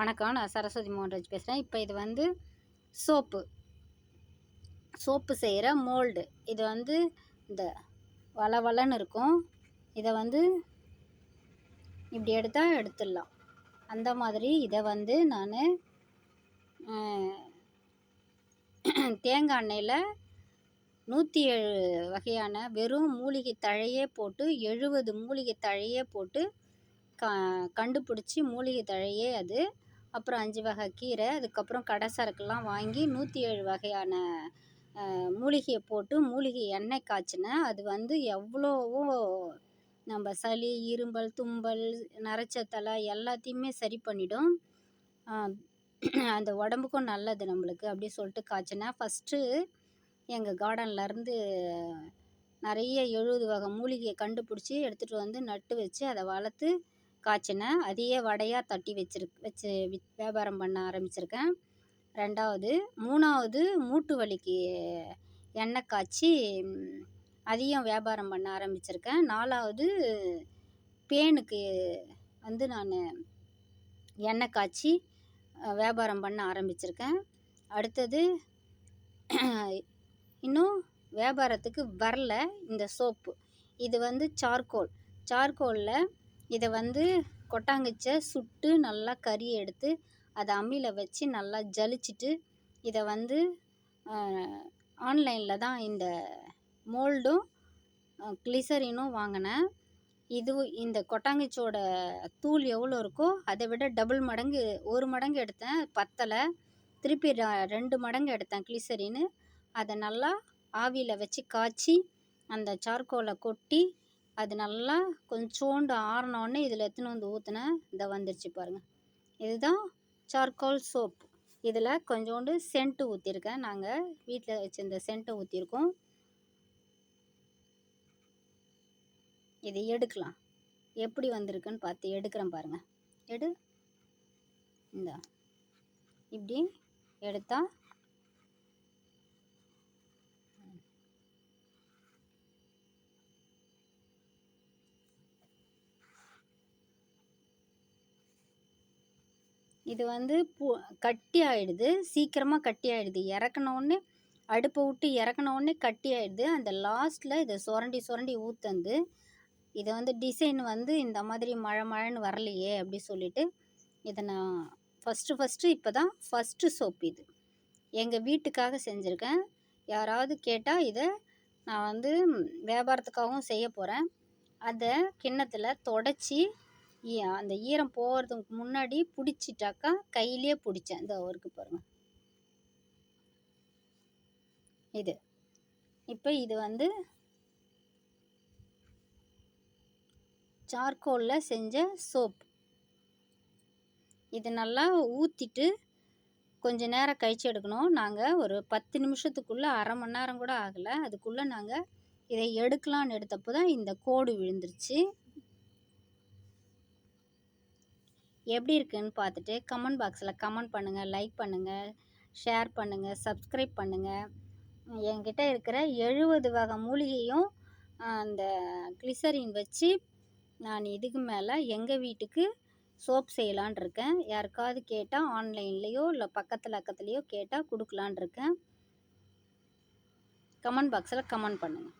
வணக்கம். நான் சரஸ்வதி மோகன்ராஜ் பேசுகிறேன். இப்போ இது வந்து சோப்பு செய்கிற மோல்டு. இது வந்து இந்த வளவளன்னு இருக்கும். இதை வந்து இப்படி எடுத்துடலாம். அந்த மாதிரி இதை வந்து நான் தேங்காய் எண்ணெயில் 107 வகையான வெறும் மூலிகை தழையே போட்டு 70 மூலிகை தழையே போட்டு கண்டுபிடிச்சி மூலிகை தழையே அது. அப்புறம் 5 வகை கீரை, அதுக்கப்புறம் கடை சரக்குலாம் வாங்கி 107 வகையான மூலிகையை போட்டு மூலிகை எண்ணெய் காய்ச்சினேன். அது வந்து எவ்வளவோ நம்ம சளி, இருமல், தும்பல், நரைச்சத்தலை எல்லாத்தையுமே சரி பண்ணிடும். அந்த உடம்புக்கும் நல்லது நம்மளுக்கு அப்படி சொல்லிட்டு காய்ச்சினேன். ஃபஸ்ட்டு எங்கள் கார்டன்லேருந்து நிறைய 70 வகை மூலிகையை கண்டுபிடிச்சி எடுத்துகிட்டு வந்து நட்டு வச்சு அதை வளர்த்து காய்ச்சினேன். அதையே வடையாக தட்டி வச்சு வியாபாரம் பண்ண ஆரம்பிச்சிருக்கேன். 3வது மூட்டு வலிக்கு எண்ணெய் காய்ச்சி அதையும் வியாபாரம் பண்ண ஆரம்பிச்சிருக்கேன். 4வது பேனுக்கு வந்து நான் எண்ணெய் காய்ச்சி வியாபாரம் பண்ண ஆரம்பிச்சிருக்கேன். அடுத்தது இன்னும் வியாபாரத்துக்கு வரல இந்த சோப்பு. இது வந்து சார்கோலில் இதை வந்து கொட்டாங்குச்சை சுட்டு நல்லா கறியை எடுத்து அதை அம்மியில் வச்சு நல்லா ஜலிச்சிட்டு இதை வந்து ஆன்லைனில் தான் இந்த மோல்டும் கிளிசரினும் வாங்கினேன். இந்த கொட்டாங்குச்சோட தூள் எவ்வளோ இருக்கோ அதை விட டபுள் மடங்கு 1 மடங்கு எடுத்தேன், பத்தலை. திருப்பி 2 மடங்கு எடுத்தேன் கிளிசரின்னு. அதை நல்லா ஆவியில் வச்சு காய்ச்சி அந்த சார்கோலை கொட்டி அது நல்லா கொஞ்சோண்டு ஆறினோடனே இதில் எடுத்துன்னு வந்து ஊற்றினேன். இதை வந்துருச்சு பாருங்கள். இதுதான் சார்கோல் சோப். இதில் கொஞ்சோண்டு சென்ட்டு ஊற்றிருக்கேன். நாங்கள் வீட்டில் வச்சுருந்த சென்ட்டை ஊற்றிருக்கோம். இதை எடுக்கலாம். எப்படி வந்திருக்குன்னு பார்த்து எடுக்கிறேன் பாருங்கள். இந்த இப்படி எடுத்தால் இது வந்து கட்டி ஆகிடுது, சீக்கிரமாக கட்டி ஆகிடுது. இறக்குனோடனே அடுப்பை விட்டு இறக்குனோடனே கட்டி ஆகிடுது. அந்த லாஸ்ட்டில் இதை சுரண்டி ஊற்றுந்து இதை வந்து டிசைன் வந்து இந்த மாதிரி மழைன்னு வரலையே அப்படி சொல்லிவிட்டு இதை நான் ஃபஸ்ட்டு இப்போ தான் ஃபஸ்ட்டு சோப் இது எங்கள் வீட்டுக்காக செஞ்சுருக்கேன். யாராவது கேட்டால் இதை நான் வந்து வியாபாரத்துக்காகவும் செய்ய போகிறேன். அதை கிண்ணத்தில் தொடச்சி அந்த ஈரம் போகிறதுக்கு முன்னாடி பிடிச்சிட்டாக்கா கையிலே பிடிச்சேன். இந்த ஒருக்கு பாருங்கள். இப்போ இது வந்து சார்கோலில் செஞ்ச சோப். இது நல்லா ஊற்றிட்டு கொஞ்சம் நேரம் கழித்து எடுக்கணும். நாங்கள் ஒரு 10 நிமிஷத்துக்குள்ளே, அரை மணி நேரம் கூட ஆகலை, அதுக்குள்ளே நாங்கள் இதை எடுக்கலான்னு எடுத்தப்போ தான் இந்த கோடு விழுந்துருச்சு. எப்படி இருக்குன்னு பார்த்துட்டு கமெண்ட் பாக்ஸில் கமெண்ட் பண்ணுங்கள், லைக் பண்ணுங்கள், ஷேர் பண்ணுங்கள், சப்ஸ்கிரைப் பண்ணுங்கள். என்கிட்ட இருக்கிற 70 வகை மூலிகையும் அந்த கிளிசரின் வச்சு நான் இதுக்கு மேலே எங்கள் வீட்டுக்கு சோப் செய்யலான் இருக்கேன். யாருக்காவது கேட்டால் ஆன்லைன்லேயோ இல்லை பக்கத்துலேயோ கேட்டால் கொடுக்கலான் இருக்கேன். கமெண்ட் பாக்ஸில் கமெண்ட் பண்ணுங்கள்.